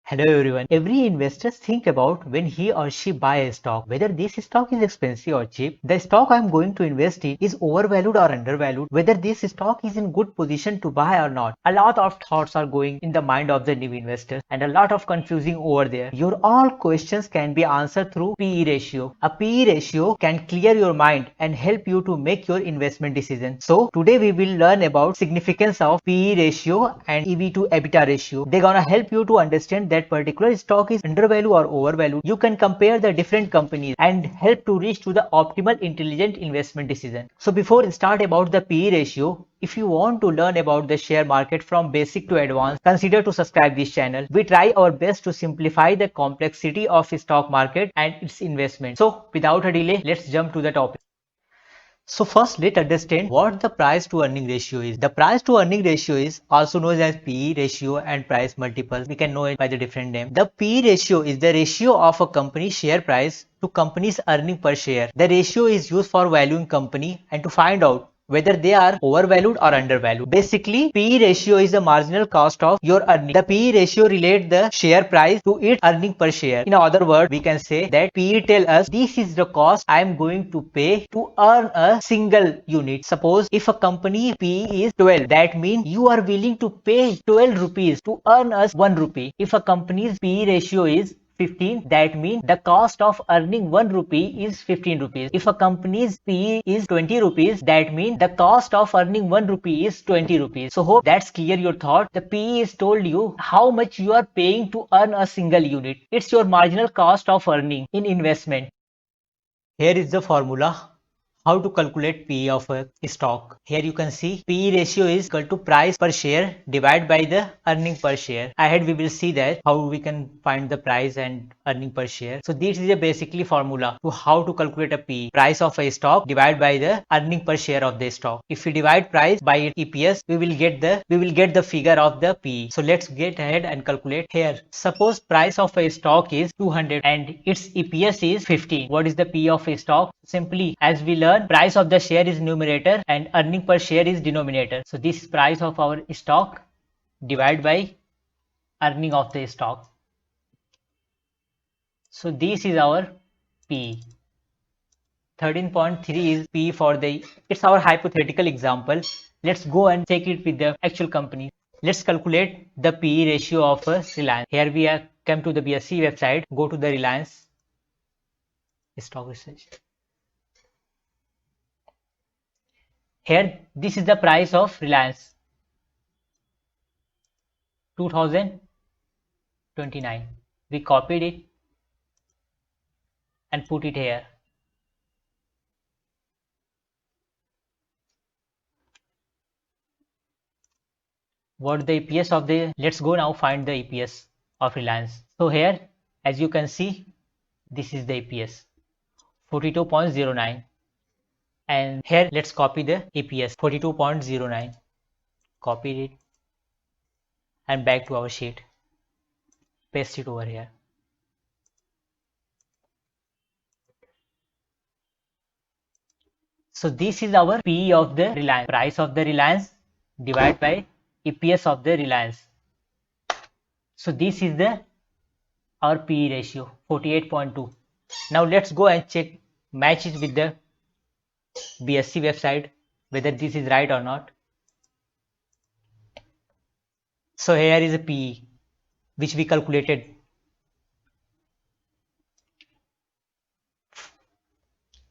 Hello everyone. Every investor think about when he or she buy a stock, whether this stock is expensive or cheap, the stock I'm going to invest in is overvalued or undervalued, whether this stock is in good position to buy or not. A lot of thoughts are going in the mind of the new investor and a lot of confusing over there. Your all questions can be answered through PE ratio. A PE ratio can clear your mind and help you to make your investment decision. So today we will learn about significance of PE ratio and EV to EBITDA ratio. They're gonna help you to understand that particular stock is undervalued or overvalued. You can compare the different companies and help to reach to the optimal intelligent investment decision. So before we start about the PE ratio, if you want to learn about the share market from basic to advanced, consider to subscribe this channel. We try our best to simplify the complexity of stock market and its investment. So without a delay, let's jump to the topic. So first let's understand what the price to earning ratio is. The price to earning ratio is also known as PE ratio and price multiple. We can know it by the different name. The PE ratio is the ratio of a company's share price to company's earning per share. The ratio is used for valuing company and to find out whether they are overvalued or undervalued. Basically, PE ratio is the marginal cost of your earning. The PE ratio relates the share price to its earning per share. In other words, we can say that PE tell us this is the cost I am going to pay to earn a single unit. Suppose if a company PE is 12, that means you are willing to pay 12 rupees to earn us 1 rupee. If a company's PE ratio is 15, that means the cost of earning 1 rupee is 15 rupees. If a company's PE is 20 rupees, that means the cost of earning 1 rupee is 20 rupees. So hope that's clear your thought. The PE is told you how much you are paying to earn a single unit. It's your marginal cost of earning in investment. Here is the formula how to calculate PE of a stock. Here you can see PE ratio is equal to price per share divided by the earning per share. Ahead we will see that how we can find the price and earning per share. So this is a basically formula to how to calculate a PE. Price of a stock divided by the earning per share of the stock. If we divide price by its EPS, we will get the figure of the PE. So let's get ahead and calculate here. Suppose price of a stock is 200 and its EPS is 15. What is the PE of a stock? Simply, as we learn, price of the share is numerator and earning per share is denominator. So this is price of our stock divided by earning of the stock. So this is our P. 13.3 is P for the, it's our hypothetical example. Let's go and take it with the actual company. Let's calculate the PE ratio of Reliance. Here we are come to the BSE website, go to the Reliance stock research. Here, this is the price of Reliance 2029. We copied it and put it here. What the EPS of the, let's go now find the EPS of Reliance. So here, as you can see, this is the EPS 42.09. And here let's copy the EPS 42.09. Copy it and back to our sheet. Paste it over here. So this is our PE of the Reliance. Price of the Reliance divided by EPS of the Reliance. So this is the our PE ratio 48.2. Now let's go and check match it with the BSE website whether this is right or not. So here is a PE which we calculated.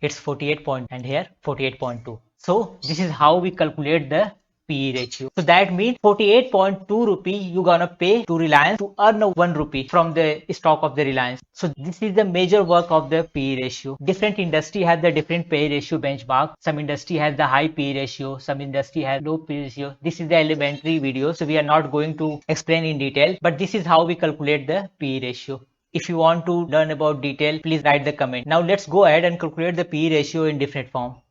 It's 48 point and here 48.2. So this is how we calculate the PE ratio. So that means 48.2 rupee you gonna pay to Reliance to earn 1 rupee from the stock of the Reliance. So this is the major work of the PE ratio. Different industry has the different PE ratio benchmark. Some industry has the high PE ratio, some industry has low PE ratio. This is the elementary video, so we are not going to explain in detail, but this is how we calculate the PE ratio. If you want to learn about detail, please write the comment. Now let's go ahead and calculate the PE ratio in different form.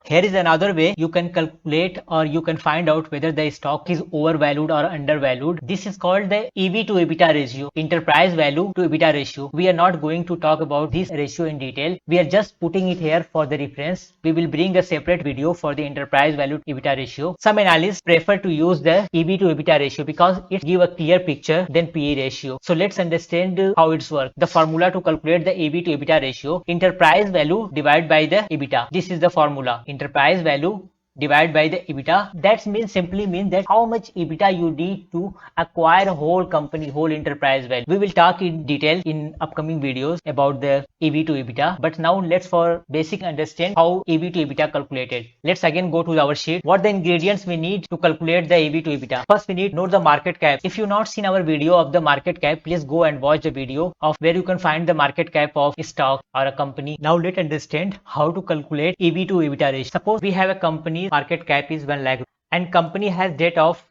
Here is another way you can calculate or you can find out whether the stock is overvalued or undervalued. This is called the EV to EBITDA ratio, enterprise value to EBITDA ratio. We are not going to talk about this ratio in detail. We are just putting it here for the reference. We will bring a separate video for the enterprise value to EBITDA ratio. Some analysts prefer to use the EV to EBITDA ratio because it gives a clear picture than PE ratio. So let's understand how it's work. The formula to calculate the EV to EBITDA ratio, enterprise value divided by the EBITDA. This is the formula. Enterprise value divided by the EBITDA. That means simply means that how much EBITDA you need to acquire a whole company, whole enterprise value. We will talk in detail in upcoming videos about the EV to EBITDA. But now let's for basic understand how EV to EBITDA calculated. Let's again go to our sheet. What the ingredients we need to calculate the EV to EBITDA. First we need to know the market cap. If you've not seen our video of the market cap, please go and watch the video of where you can find the market cap of a stock or a company. Now let's understand how to calculate EV to EBITDA ratio. Suppose we have a company market cap is 1 lakh and company has debt of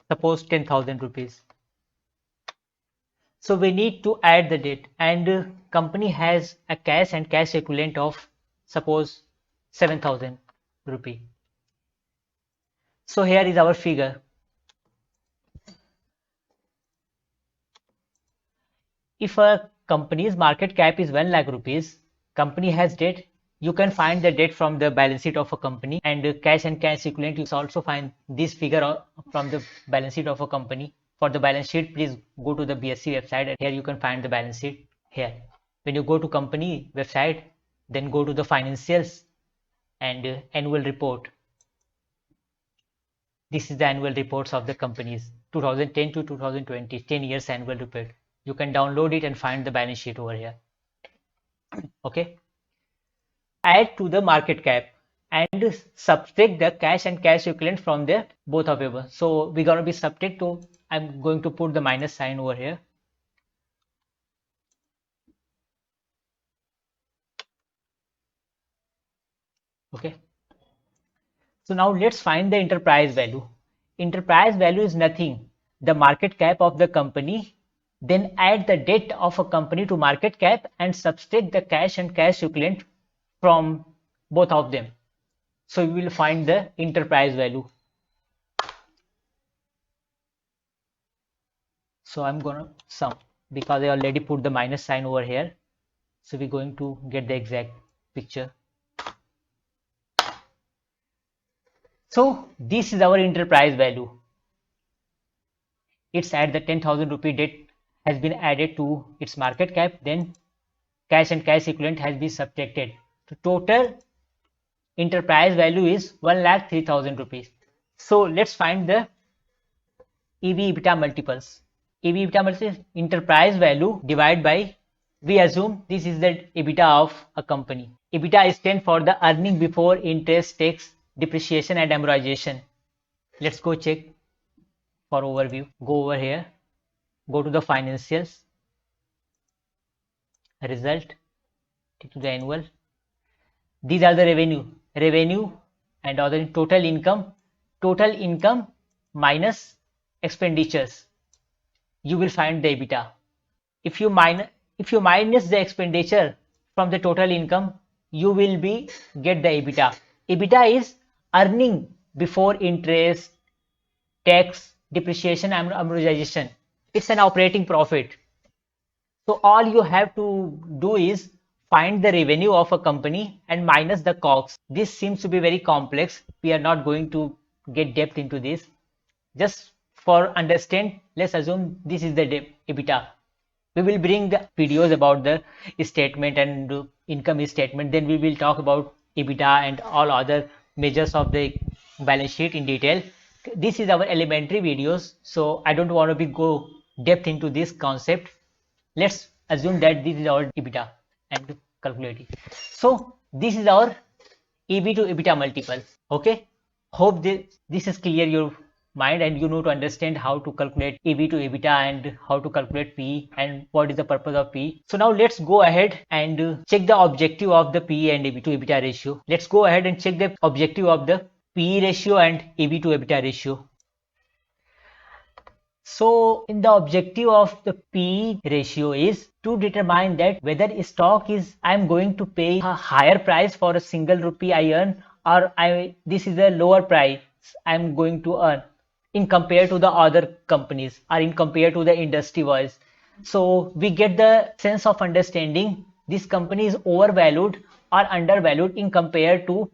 suppose 10,000 rupees. So we need to add the debt and company has a cash and cash equivalent of suppose 7,000 rupee. So here is our figure. If a company's market cap is 1 lakh rupees, company has debt, you can find the debt from the balance sheet of a company and cash and cash equivalent. You also find this figure from the balance sheet of a company. For the balance sheet, please go to the BSE website and here you can find the balance sheet here. When you go to company website, then go to the financials and annual report. This is the annual reports of the companies 2010 to 2020, 10 years annual report. You can download it and find the balance sheet over here. Okay. Add to the market cap and subtract the cash and cash equivalent from the both of them. So we're going to be subtract to, I'm going to put the minus sign over here. Okay. So now let's find the enterprise value. Enterprise value is nothing, the market cap of the company, then add the debt of a company to market cap and subtract the cash and cash equivalent from both of them. So we will find the enterprise value. So I'm gonna sum because I already put the minus sign over here. So we're going to get the exact picture. So this is our enterprise value. It's at the 10,000 rupee debt has been added to its market cap, then cash and cash equivalent has been subtracted. The total enterprise value is 1,03,000 rupees. So let's find the EV EBITDA multiples. EV EBITDA multiples enterprise value divided by, we assume this is the EBITDA of a company. EBITDA stands for the earning before interest, tax, depreciation and amortization. Let's go check for overview. Go over here, go to the financials, result, to the annual. These are the revenue and other total income minus expenditures. You will find the EBITDA. If you minus the expenditure from the total income, you will get the EBITDA. EBITDA is earning before interest, tax, depreciation and amortization. It's an operating profit. So all you have to do is find the revenue of a company and minus the costs. This seems to be very complex. We are not going to get depth into this. Just for understand, let's assume this is the EBITDA. We will bring the videos about the statement and income statement. Then we will talk about EBITDA and all other measures of the balance sheet in detail. This is our elementary videos, so I don't want to go depth into this concept. Let's assume that this is our EBITDA and calculate it. So this is our EV to EBITDA multiple. Okay, hope this is clear your mind and you know to understand how to calculate EV to EBITDA and how to calculate PE and what is the purpose of PE. So now let's go ahead and check the objective of the PE and EV to EBITDA ratio. Let's go ahead and check the objective of the PE ratio and EV to EBITDA ratio. So in the objective of the PE ratio is to determine that whether stock is, I'm going to pay a higher price for a single rupee I earn or this is a lower price I'm going to earn in compared to the other companies or in compared to the industry wise. So we get the sense of understanding this company is overvalued or undervalued in compared to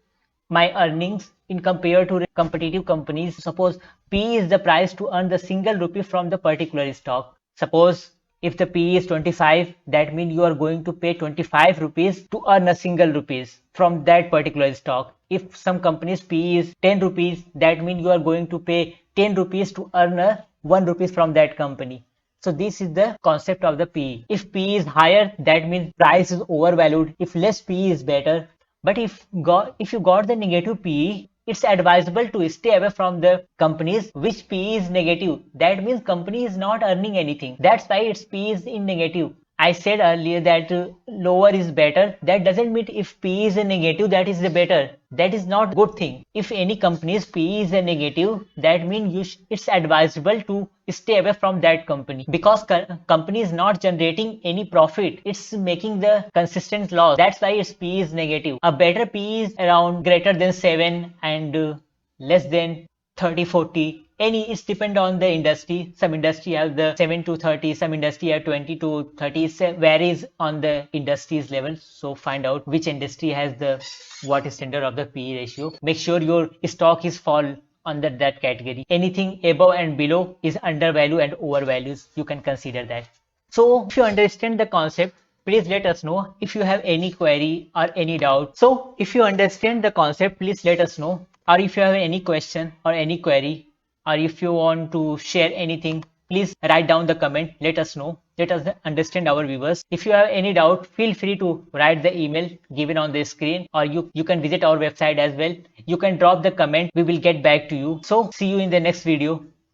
my earnings in compared to competitive companies. Suppose P is the price to earn the single rupee from the particular stock. Suppose if the P is 25, that means you are going to pay 25 rupees to earn a single rupees from that particular stock. If some company's P is 10 rupees, that means you are going to pay 10 rupees to earn a 1 rupees from that company. So this is the concept of the PE. If PE is higher, that means price is overvalued. If less PE is better. But if you got the negative PE, it's advisable to stay away from the companies which PE is negative. That means company is not earning anything. That's why its PE is in negative. I said earlier that lower is better. That doesn't mean if P is a negative, that is the better. That is not good thing. If any company's P is a negative, that means it's advisable to stay away from that company because company is not generating any profit. It's making the consistent loss. That's why its P is negative. A better P is around greater than 7 and less than 30, 40. Any, it's depend on the industry. Some industry have the 7 to 30, some industry have 20 to 30. It varies on the industry's level. So find out which industry has the what is standard of the PE ratio. Make sure your stock is fall under that category. Anything above and below is undervalue and overvalues. You can consider that. So if you understand the concept, please let us know if you have any query or any doubt. So if you understand the concept, please let us know. Or if you have any question or any query, or if you want to share anything, please write down the comment. Let us know. Let us understand our viewers. If you have any doubt, feel free to write the email given on the screen, or you can visit our website as well. You can drop the comment. We will get back to you. So see you in the next video.